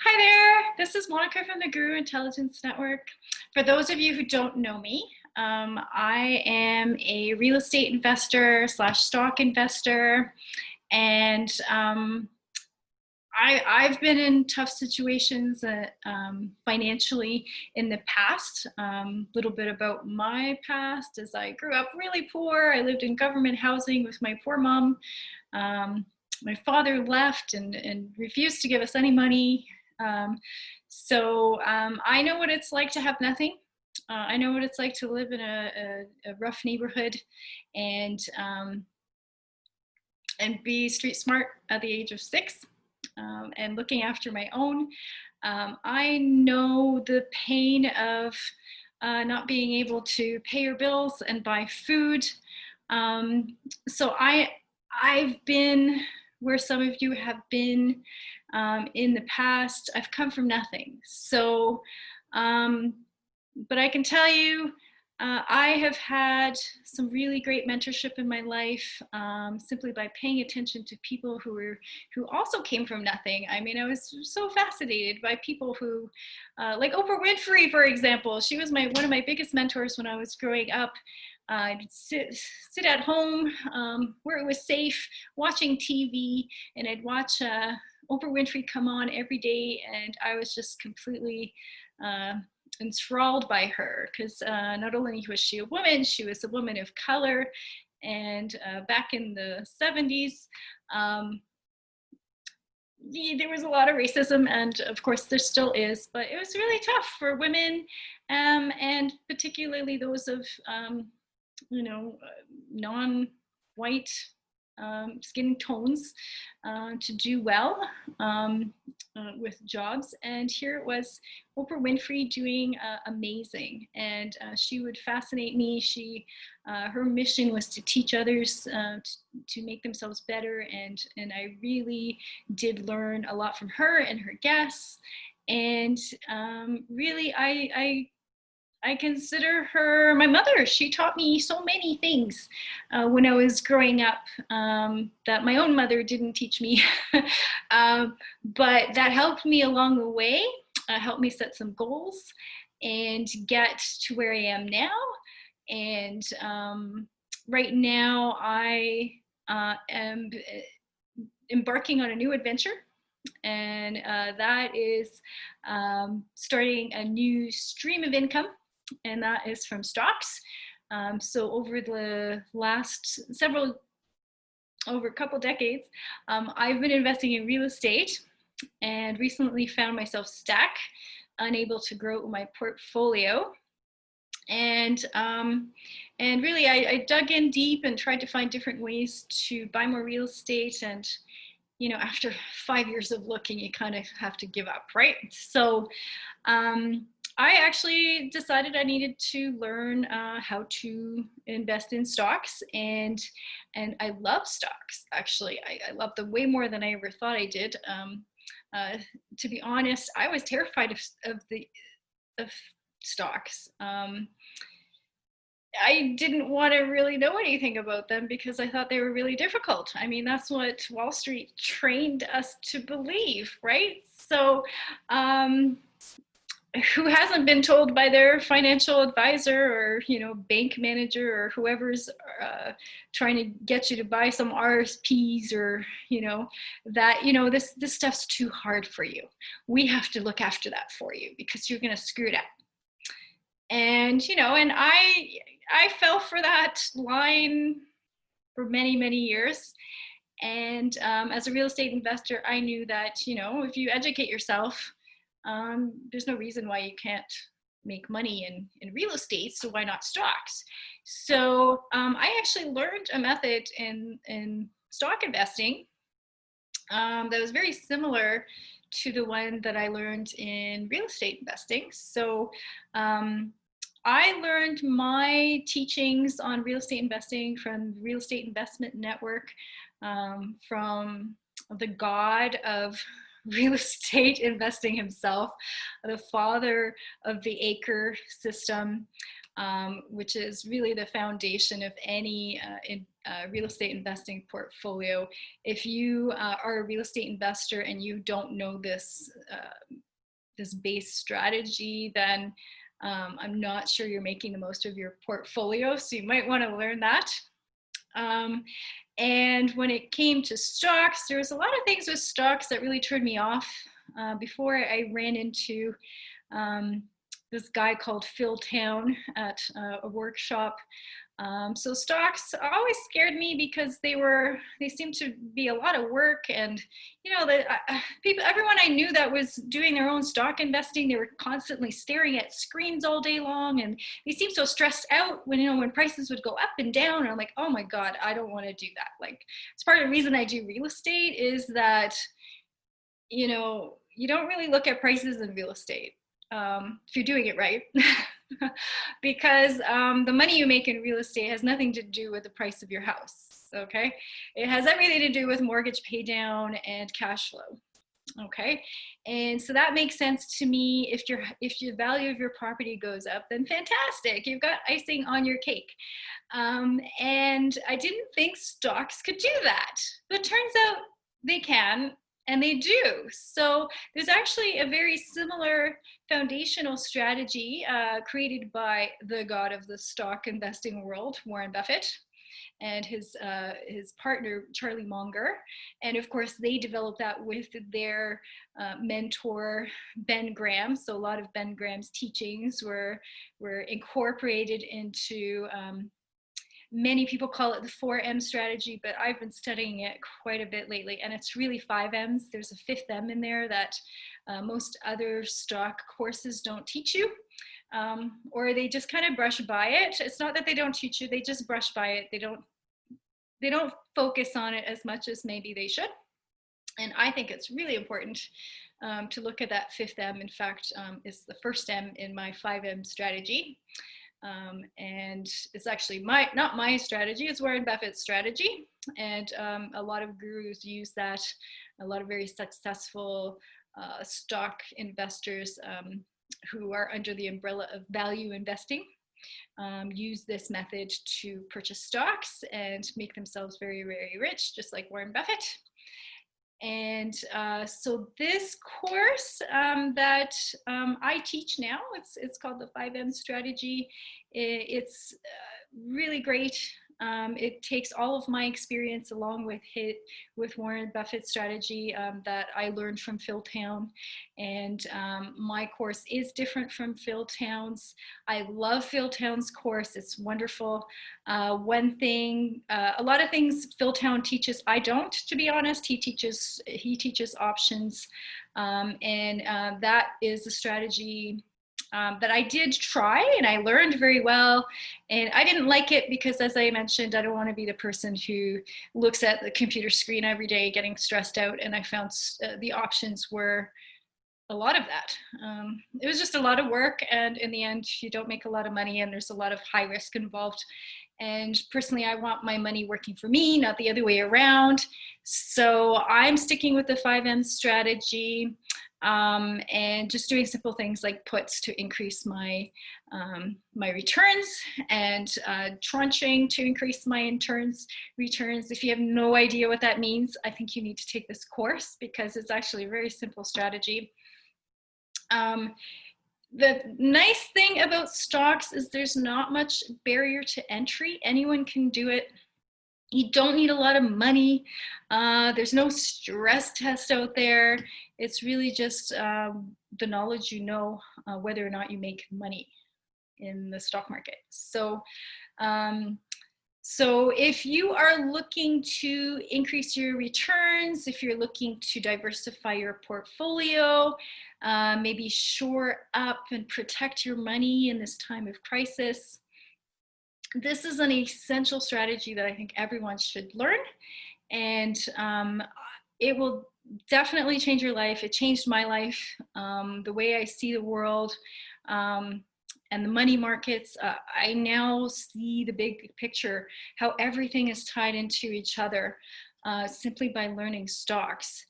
Hi there, this is Monica from the Guru Intelligence Network. For those of you who don't know me, I am a real estate investor slash stock investor, and I've been in tough situations financially in the past. Little bit about my past is I grew up really poor. I lived in government housing with my poor mom. My father left and refused to give us any money. I know what it's like to have nothing. I know what it's like to live in a rough neighborhood and be street smart at the age of 6 and looking after my own. I know the pain of not being able to pay your bills and buy food. I've been where some of you have been in the past. I've come from nothing. But I can tell you, I have had some really great mentorship in my life simply by paying attention to people who also came from nothing. I mean, I was so fascinated by people who, like Oprah Winfrey, for example. She was one of my biggest mentors when I was growing up. I'd sit at home where it was safe, watching TV, and I'd watch Oprah Winfrey come on every day, and I was just completely enthralled by her because not only was she a woman, she was a woman of color. And back in the 70s, there was a lot of racism, and of course there still is, but it was really tough for women, and particularly those of non-white skin tones to do well with jobs. And here it was Oprah Winfrey doing amazing, and she would fascinate me. Her mission was to teach others to make themselves better, and I really did learn a lot from her and her guests. And really, I consider her my mother. She taught me so many things when I was growing up that my own mother didn't teach me. But that helped me along the way, helped me set some goals and get to where I am now. And right now I am embarking on a new adventure. And that is starting a new stream of income, and that is from stocks. So over the last over a couple decades, I've been investing in real estate, and recently found myself stuck, unable to grow my portfolio. And really, I dug in deep and tried to find different ways to buy more real estate. And after 5 years of looking, you kind of have to give up, right? So I actually decided I needed to learn how to invest in stocks, and I love stocks. Actually, I love them way more than I ever thought I did. To be honest, I was terrified of stocks. I didn't want to really know anything about them because I thought they were really difficult. I mean, that's what Wall Street trained us to believe, right? So who hasn't been told by their financial advisor or bank manager or whoever's trying to get you to buy some RSPs, or that this stuff's too hard for you. We have to look after that for you because you're going to screw it up. And and I fell for that line for many years. And as a real estate investor, I knew that if you educate yourself, there's no reason why you can't make money in real estate. So why not stocks? So I actually learned a method in stock investing that was very similar to the one that I learned in real estate investing. So I learned my teachings on real estate investing from the Real Estate Investment Network, from the god of real estate investing himself, the father of the acre system. which is really the foundation of any real estate investing portfolio. If you are a real estate investor and you don't know this this base strategy, then I'm not sure you're making the most of your portfolio. So you might want to learn that. And when it came to stocks, there was a lot of things with stocks that really turned me off. Before I ran into this guy called Phil Town at a workshop. So stocks always scared me because they seemed to be a lot of work, and you know, everyone I knew that was doing their own stock investing, they were constantly staring at screens all day long, and they seemed so stressed out when prices would go up and down. And I'm like, oh my God, I don't want to do that. Like, it's part of the reason I do real estate is that, you know, you don't really look at prices in real estate if you're doing it right. Because the money you make in real estate has nothing to do with the price of your house, okay? It has everything to do with mortgage pay down and cash flow, okay? And so that makes sense to me. If your value of your property goes up, then fantastic, you've got icing on your cake. And I didn't think stocks could do that, but turns out they can. And they do. So there's actually a very similar foundational strategy created by the god of the stock investing world, Warren Buffett, and his partner, Charlie Munger. And of course, they developed that with their mentor, Ben Graham. So a lot of Ben Graham's teachings were incorporated into many people call it the 4M strategy, but I've been studying it quite a bit lately, and it's really 5 M's. There's a 5th M in there that most other stock courses don't teach you, or they just kind of brush by it. It's not that they don't teach you, they just brush by it. They don't focus on it as much as maybe they should. And I think it's really important to look at that 5th M. In fact, it's the 1st M in my 5M strategy. And it's actually not my strategy, it's Warren Buffett's strategy. And a lot of gurus use that. A lot of very successful stock investors who are under the umbrella of value investing use this method to purchase stocks and make themselves very, very rich, just like Warren Buffett. And so this course that I teach now, it's called the 5M strategy. It's really great. It takes all of my experience along with Warren Buffett's strategy that I learned from Phil Town. And my course is different from Phil Town's. I love Phil Town's course. It's wonderful. One thing, a lot of things Phil Town teaches, I don't, to be honest. He teaches options. And that is a strategy that I did try and I learned very well. And I didn't like it because, as I mentioned, I don't want to be the person who looks at the computer screen every day getting stressed out. And I found the options were a lot of that. It was just a lot of work. And in the end, you don't make a lot of money and there's a lot of high risk involved. And personally, I want my money working for me, not the other way around. So I'm sticking with the 5M strategy. And just doing simple things like puts to increase my my returns, and tranching to increase my returns. If you have no idea what that means, I think you need to take this course because it's actually a very simple strategy. The nice thing about stocks is there's not much barrier to entry. Anyone can do it. You don't need a lot of money. There's no stress test out there. It's really just the knowledge, whether or not you make money in the stock market. So if you are looking to increase your returns, if you're looking to diversify your portfolio, maybe shore up and protect your money in this time of crisis, this is an essential strategy that I think everyone should learn, and it will definitely change your life. It changed my life, the way I see the world, and the money markets. I now see the big picture, how everything is tied into each other simply by learning stocks.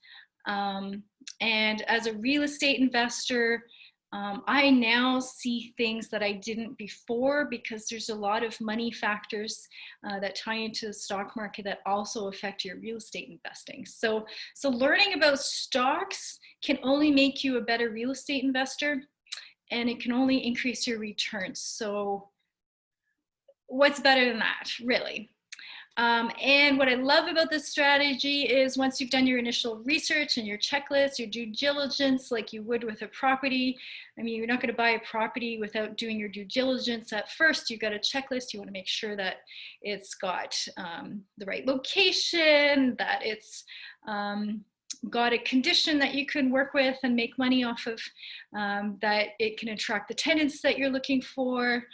And as a real estate investor, I now see things that I didn't before because there's a lot of money factors that tie into the stock market that also affect your real estate investing. So learning about stocks can only make you a better real estate investor, and it can only increase your returns. So what's better than that, really? And what I love about this strategy is once you've done your initial research and your checklist, your due diligence, like you would with a property. I mean, you're not going to buy a property without doing your due diligence at first. You've got a checklist. You want to make sure that it's got the right location, that it's got a condition that you can work with and make money off of, that it can attract the tenants that you're looking for.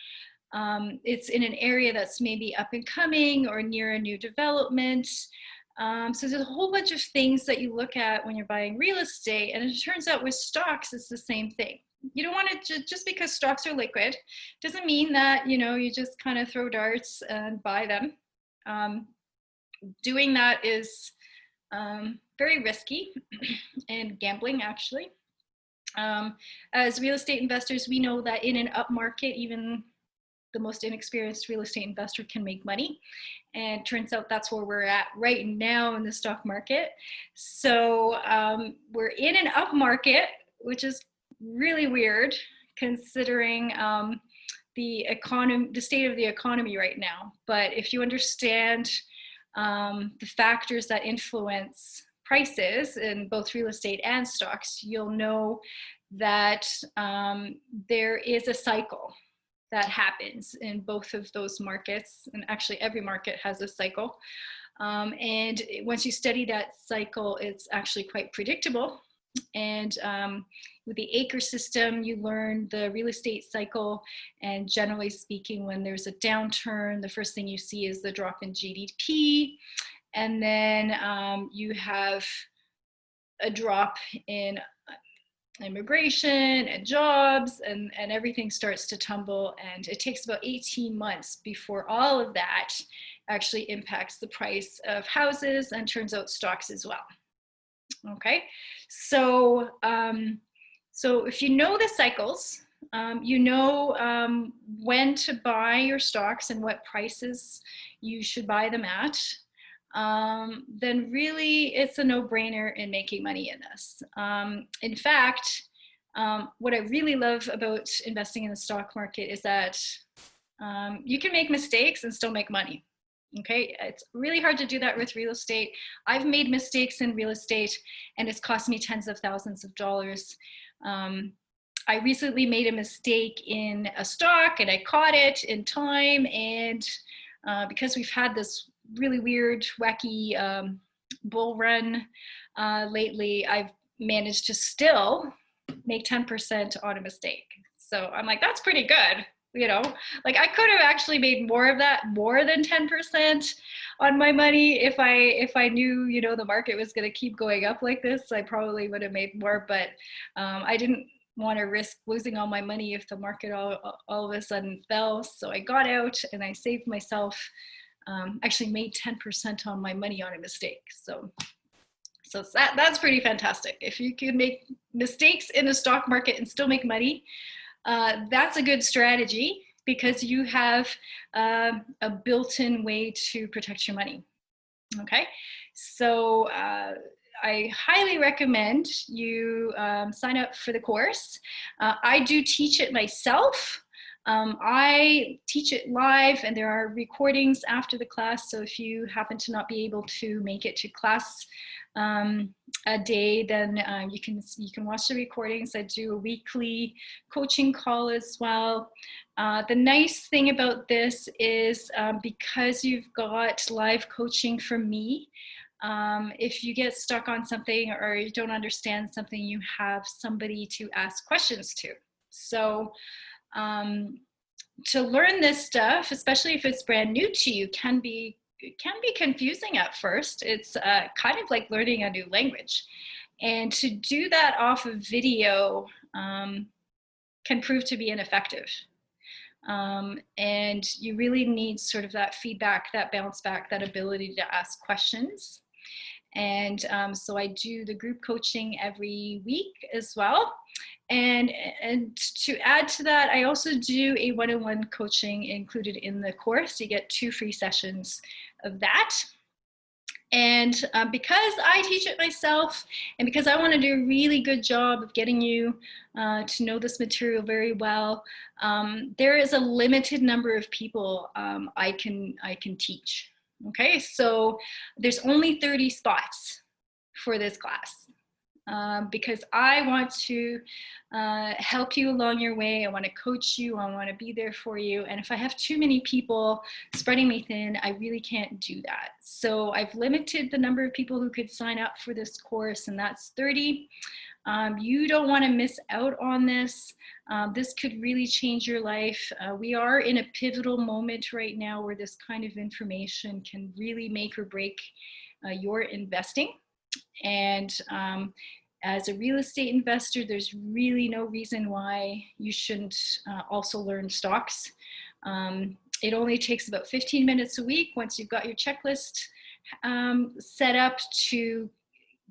It's in an area that's maybe up and coming or near a new development. So there's a whole bunch of things that you look at when you're buying real estate. And it turns out with stocks, it's the same thing. You don't want to, just because stocks are liquid, doesn't mean that, you know, you just kind of throw darts and buy them. Doing that is very risky and gambling, actually. As real estate investors, we know that in an up market, even the most inexperienced real estate investor can make money. And it turns out that's where we're at right now in the stock market. So we're in an up market, which is really weird considering the state of the economy right now. But if you understand the factors that influence prices in both real estate and stocks, you'll know that there is a cycle that happens in both of those markets. And actually every market has a cycle. And once you study that cycle, it's actually quite predictable. And with the acre system, you learn the real estate cycle. And generally speaking, when there's a downturn, the first thing you see is the drop in GDP. And then you have a drop in immigration and jobs, and everything starts to tumble. And it takes about 18 months before all of that actually impacts the price of houses and turns out stocks as well. Okay, so if you know the cycles, you know when to buy your stocks and what prices you should buy them at, then really it's a no-brainer in making money in this. In fact, what I really love about investing in the stock market is that you can make mistakes and still make money. Okay, it's really hard to do that with real estate. I've made mistakes in real estate and it's cost me tens of thousands of dollars. I recently made a mistake in a stock and I caught it in time, and because we've had this really weird, wacky bull run lately, I've managed to still make 10% on a mistake. So I'm like, that's pretty good. You know, like I could have actually made more of that, more than 10% on my money. If I knew, you know, the market was going to keep going up like this, I probably would have made more, but I didn't want to risk losing all my money if the market all of a sudden fell. So I got out and I saved myself, actually made 10% on my money on a mistake. So that's pretty fantastic. If you can make mistakes in the stock market and still make money, that's a good strategy because you have a built-in way to protect your money. Okay, so I highly recommend you sign up for the course. I do teach it myself. I teach it live and there are recordings after the class. So if you happen to not be able to make it to class a day, then you can watch the recordings. I do a weekly coaching call as well. The nice thing about this is because you've got live coaching from me, if you get stuck on something or you don't understand something, you have somebody to ask questions to. So to learn this stuff, especially if it's brand new to you, can be confusing at first. It's kind of like learning a new language. And to do that off of video can prove to be ineffective. And you really need sort of that feedback, that bounce back, that ability to ask questions. And so I do the group coaching every week as well. And to add to that, I also do a one-on-one coaching included in the course. You get 2 free sessions of that. And because I teach it myself, and because I want to do a really good job of getting you to know this material very well, there is a limited number of people I can teach. Okay, so there's only 30 spots for this class. Because I want to help you along your way. I want to coach you. I want to be there for you. And if I have too many people spreading me thin, I really can't do that. So I've limited the number of people who could sign up for this course, and that's 30. You don't want to miss out on this. This could really change your life. We are in a pivotal moment right now where this kind of information can really make or break your investing. And as a real estate investor, there's really no reason why you shouldn't also learn stocks. It only takes about 15 minutes a week once you've got your checklist set up to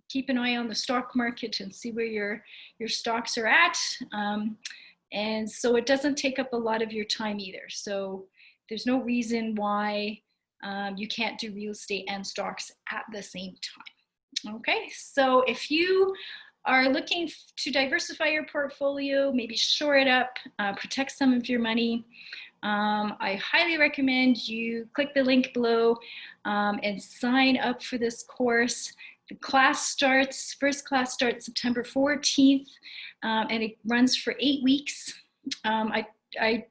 keep an eye on the stock market and see where your stocks are at. And so it doesn't take up a lot of your time either. So there's no reason why you can't do real estate and stocks at the same time. Okay, so if you are looking to diversify your portfolio, maybe shore it up, protect some of your money, I highly recommend you click the link below and sign up for this course. The first class starts September 14th, and it runs for 8 weeks. I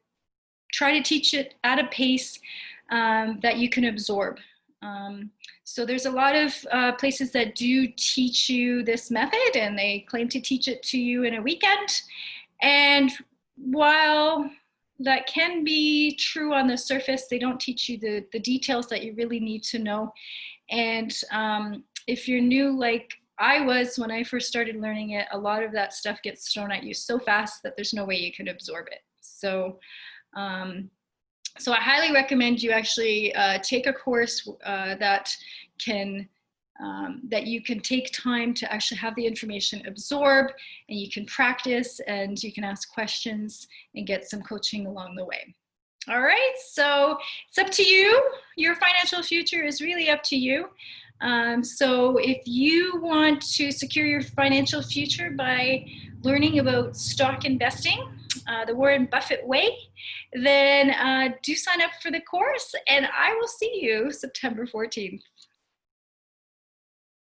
try to teach it at a pace that you can absorb. So there's a lot of places that do teach you this method, and they claim to teach it to you in a weekend. And while that can be true on the surface, they don't teach you the details that you really need to know. And if you're new, like I was when I first started learning it, a lot of that stuff gets thrown at you so fast that there's no way you can absorb it. So I highly recommend you actually take a course that you can take time to actually have the information absorb, and you can practice and you can ask questions and get some coaching along the way. All right, so it's up to you. Your financial future is really up to you. So if you want to secure your financial future by learning about stock investing, the Warren Buffett way, then do sign up for the course, and I will see you September 14th.